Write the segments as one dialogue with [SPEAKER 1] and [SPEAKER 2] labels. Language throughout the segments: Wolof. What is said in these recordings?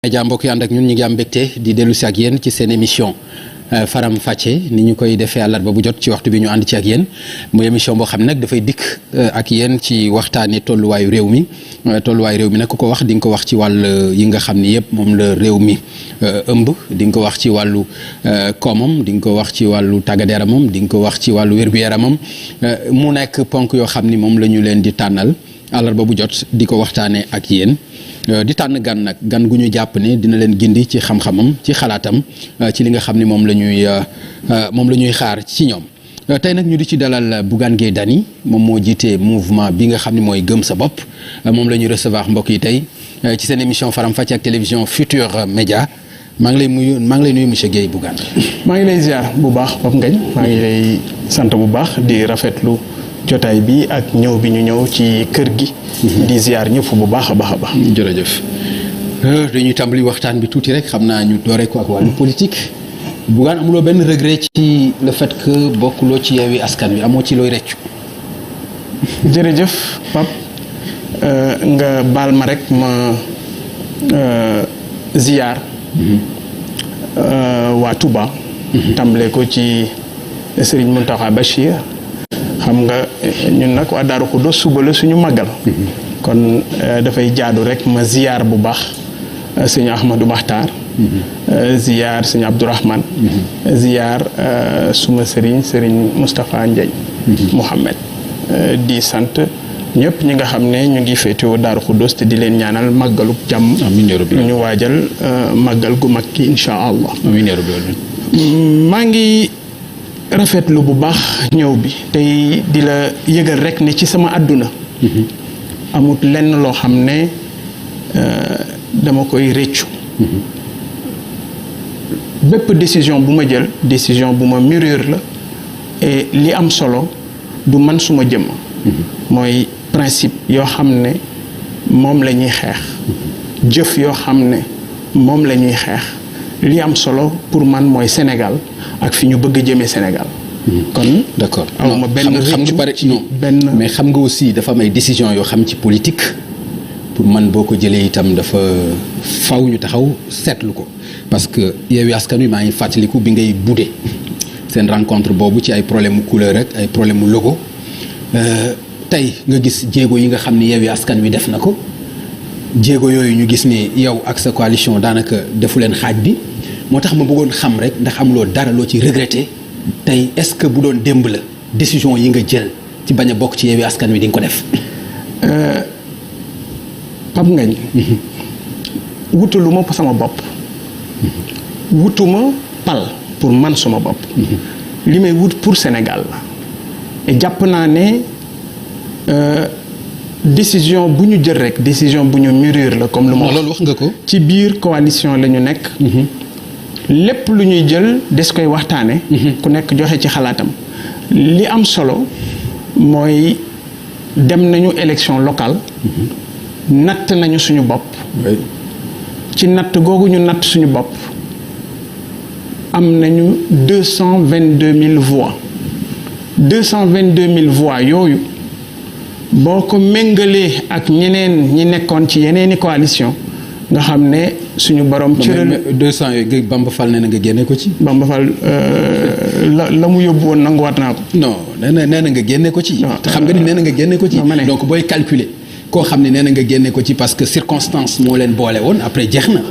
[SPEAKER 1] média mbokk yi ànd ak ñun ñu ngi am mbégte di dellu si ak yéen ci seen émission Faram Facce ni ñu koy defee àllarba bu jot ci waxtu bi ñu ànd ci ak yéen muy émission boo xam ne nag dafay dikk ak yéen ci waxtaanee tolluwaayu réew mi nag ku ko wax di nga ko wax ci wàll yi nga xam ni yëpp moom la réew mi ëmb di nga ko wax ci wàllu koomam di nga ko wax ci wàllu tàggat yaramam di nga ko wax ci wàllu wér-gu-yaramam mu nekk ponk yoo xam ni moom la ñu leen di tànnal àllarba bu jot di ko waxtaanee ak yéen. di tànn gan gu ñu jàpp ne dina leen gindi ci xam-xamam ci xalaatam ci li nga xam ne moom la ñuy xaar ci ñoom tey nag ñu di ci dalal Bougane Gueye Dany moom moo jiite mouvement bi nga xam ne mooy gëm sa bopp moom la ñuy recevoir mbokk yi tey ci seen émission Faram Facce ak télévision Futurs Médias maa ngi lay nuyu monsieur Gueye Bougane.
[SPEAKER 2] maa ngi lay ziar bu baax Pape Ngagne maa ngi lay sant bu baax di rafetlu jotaay bi ak ñëw bi ñu ñëw ci kër gi. di ziar ñëpp bu baax a baax a baax.
[SPEAKER 1] jërëjëf dañuy tàmbali waxtaan bi tuuti rek xam naa ñu doore ko ak wàllu politique Bougane amuloo benn regret ci le fait que bokkuloo ci Yewwi Askan Wi amoo ci looy reccu.
[SPEAKER 2] jërëjëf Pape nga baal ma rek ma ziar. waa Touba. tàmbalee ko ci Serigne Mountakha Bachir. xam nga ñun nag waa Daaru Xudoos suba la suñu màggal kon dafay jaadu rek ma ziyaar bu baax sëñ Ahmadou Maxtaar ziyaar sëñ Abdourahman ziyaar suma sëriñ Moustapha Ndiaye Mouhamed di sant ñëpp ñi nga xam ne ñu ngi féetewoo Daaru Xudoos te di leen ñaanal màggalu jàmm ñu waajal màggal gu mag ki insha allah maa ngi rafetlu bu baax ñëw bi tey di la yëgal rek ne ci sama àdduna amut lenn loo xam ne dama koy réccu bépp décision bu ma jël décision bu ma mûrir la et li am solo du man suma jëmm mooy principe yoo xam ne moom la ñuy xeex jëf yoo xam ne moom la ñuy xeex li am solo pour man mooy Sénégal ak fi ñu bëgg a jëmee Sénégal. kon
[SPEAKER 1] d'accord
[SPEAKER 2] awma benn
[SPEAKER 1] xam nga bari non mais xam nga aussi dafa am ay décision yoo xam ci politique pour man boo ko jëlee itam dafa faw ñu taxaw seetlu ko parce que Yewwi Askan Wi maa ngi fàttaliku bi ngay budde seen rencontre boobu ci ay problème mu couleur rek ay problème mu logo tey nga gis jéego yi nga xam ni Yewwi Askan Wi def na ko jéego yooyu ñu gis ni yow ak sa coalition daanaka defu leen xaaj bi moo tax ma bëggoon xam rek ndax amuloo dara loo ci regretter tey est-ce que bu doon démb la décision yi nga jël ci bañ a bokk ci Yewwi Askan Wi di nga ko def.
[SPEAKER 2] Pape Ngagne wutuluma sama bopp wutuma pal pour man sama bopp li may wut pour Sénégal la et jàpp naa ne décision bu ñu jël rek décision bu ñu mûrir la comme lu ma
[SPEAKER 1] loolu wax nga ko
[SPEAKER 2] ci biir coalition la ñu nekk lépp lu ñuy jël des koy waxtaane ku nekk joxe ci xalaatam li am solo mooy dem nañu élection locale natt nañu suñu bopp ci natt googu ñu natt suñu bopp am nañu 222 000 voix 222 000 voix yooyu boo ko méngalee ak ñeneen ñi nekkoon ci yeneeni coalition nga xam ne suñu borom cëral
[SPEAKER 1] 200 yooyu Bamba Fall nee na nga génne ko ci.
[SPEAKER 2] Bamba Fall la mu yóbbu woon nanguwaat naa ko.
[SPEAKER 1] non nee na nga génne ko ci. te xam nga ni nee na nga génne ko ci. donc booy calculer koo xam ne nee na nga génne ko ci parce que circonstance moo leen boole woon après jeex na.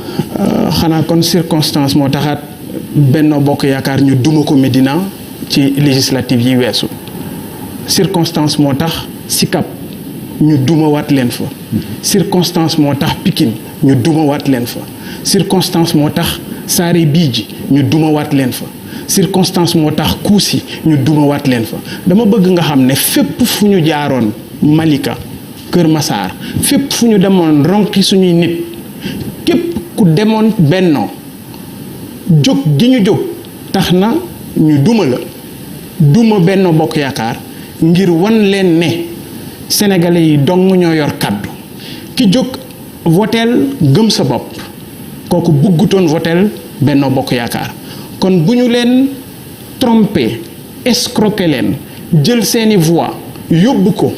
[SPEAKER 2] xanaa kon circonstance moo taxaat Benno Bokk Yaakaar ñu duma ko Médina ci législative yi weesu circonstance moo tax Sicap ñu dumawaat leen fa. circonstance moo tax Pikine ñu dumawaat leen fa. circonstance moo tax Saare Biiji ñu dumawaat leen fa. circonstance moo tax Kousi ñu dumawaat leen fa dama bëgg nga xam ne fépp fu ñu jaaroon Malika Kër Massar fépp fu ñu demoon ronqi suñuy nit képp ku demoon Benno jóg gi ñu jóg tax na ñu duma la duma Benno Bokk Yaakaar ngir wan leen ne sénégalais yi dong ñoo yor kàddu ki jóg voteel gëm sa bopp kooku buggutoon voteel Benno Bokk Yaakaar kon bu ñu leen trompé escroqué leen jël seeni voix yóbbu ko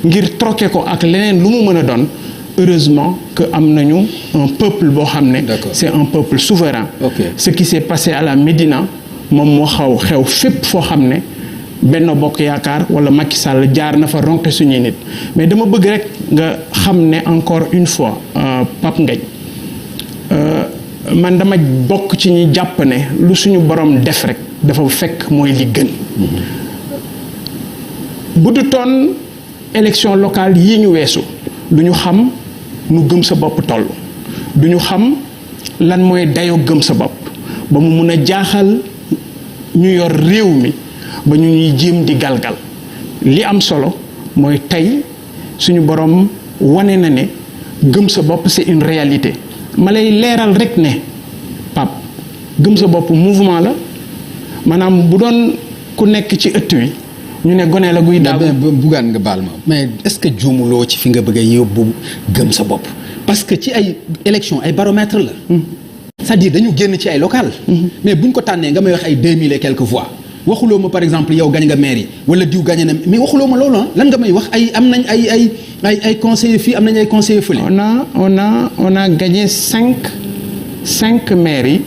[SPEAKER 2] ngir troqué ko ak leneen lu mu mën a doon heureusement que am nañu un peuple boo xam ne c'est un peuple souverain. Ce qui s'est passé à la Médina moom moo xew fépp foo xam ne Benno Bokk Yaakaar wala Macky Sall jaar na fa ronte suñuy nit mais dama bëgg rek nga xam ne encore une fois Pape Ngagne man dama bokk ci ñi jàpp ne lu suñu borom def rek dafa fekk mooy li gën. bu du toon élection locale yii ñu weesu du ñu xam nu gëm sa bopp toll du ñu xam lan mooy dayoo gëm sa bopp ba mu mun a jaaxal ñu yor réew mi ba ñu ñuy jéem di galgal li am solo mooy tey suñu borom wane na ne gëm sa bopp c'est une réalité ma lay leeral rek ne Pape gëm sa bopp mouvement la maanaam bu doon ku nekk ci ëtt wi ñu ne gone la guy daaw
[SPEAKER 1] buggaan nga baal ma mais est-ce que juumuloo ci fi nga bëgg a yóbbu gëm sa bopp parce que ci ay élection ay baromètre la c'est-à-dire dañu génn ci ay local mais buñ ko tànnee nga may wax ay 2000 et quelques voix waxuloo ma par exemple yow gañ nga mairie wala diw gañ na mais waxuloo ma loolu lan nga may wax ay am nañ ay conseillers fii am nañ ay conseillers fële.
[SPEAKER 2] on a gagné cinq mairies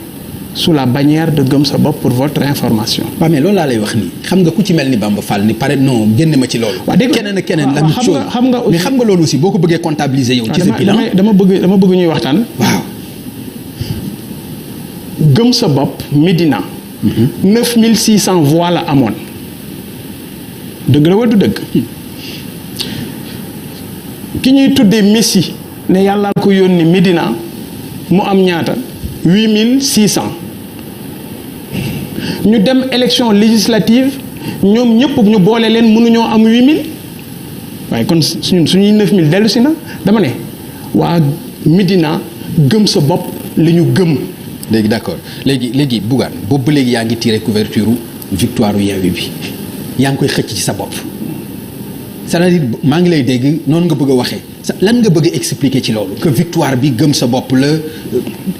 [SPEAKER 2] sous la bannière de Gëm sa bopp pour votre information.
[SPEAKER 1] waaw mais loolu laa lay wax nii xam nga ku ci mel ni Bamba Fall ni pare non génn ma ci loolu.
[SPEAKER 2] waaw dégg
[SPEAKER 1] keneen ak keneen la même chose
[SPEAKER 2] xam nga
[SPEAKER 1] mais xam nga loolu aussi boo ko bëggee comptabiliser yow. ci sa bilan
[SPEAKER 2] dama bëgg ñuy waxtaan.
[SPEAKER 1] waaw.
[SPEAKER 2] Gëm sa bopp Médina. 9600 voix la amoon dëgg la wala du dëgg. ki ñuy tuddee Messi ne yàlla ko yónni Médina mu am ñaata 8600. ñu dem élection législative ñoom ñëpp ñu boole leen mënuñoo am 8000 waaye kon suñuy 9000 dellu si na dama ne waa Médina gëm sa bopp la ñu gëm.
[SPEAKER 1] léegi d'accord léegi Bougane boobu ba léegi yaa ngi tiré couverture victoire Yewwi bi yaa ngi koy xëcc ci sa bopp c'est-à-dire maa ngi lay dégg noonu nga bëgg a waxee lan nga bëgg a expliquer ci loolu. que victoire bi gëm sa bopp la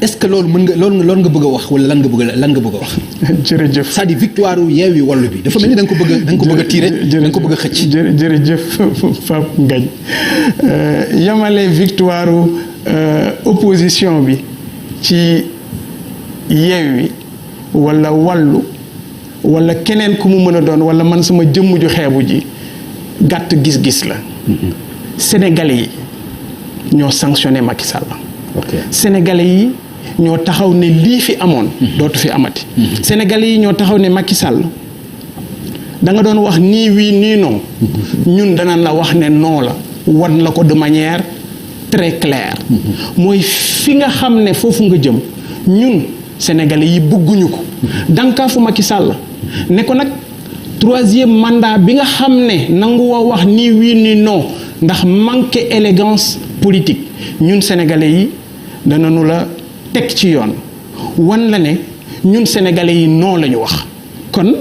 [SPEAKER 1] est-ce que loolu mën nga loolu nga bëgg a wax wala lan nga bëgg a wax.
[SPEAKER 2] jërëjëf
[SPEAKER 1] c'est-à-dire victoire Yewwi Wallu bi dafa mel ni da nga ko bëgg a tiré da nga ko bëgg a xëcc.
[SPEAKER 2] jërëjëf Pape Ngagne yamale victoire opposition bi ci Yewwi wala Wallu wala keneen ku mu mën a doon wala man sama jëmm ju xeebu ji gàtt gis-gis la. Sénégalais yi ñoo sanctionné Macky Sall. Sénégalais yi ñoo taxaw ne lii fi amoon. dootu fi amati. Sénégalais yi ñoo taxaw ne Macky Sall da nga doon wax nii oui nii non. ñun danañ la wax ne non la wan la ko de manière très claire. mooy fi nga xam ne foofu nga jëm ñun Sénégalais yi bëgguñu ko. dankaafu Macky Sall ne ko nag 3e mandat bi nga xam ne nangu woo wax nii oui nii non. ndax manqué élégance politique ñun sénégalais yi danañu la teg ci yoon wan la ne ñun sénégalais yi non la ñu wax kon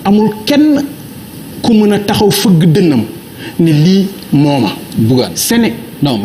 [SPEAKER 2] amul kenn ku mën a taxaw fëgg dënnam ne lii mooma.
[SPEAKER 1] Bougane
[SPEAKER 2] Séné
[SPEAKER 1] non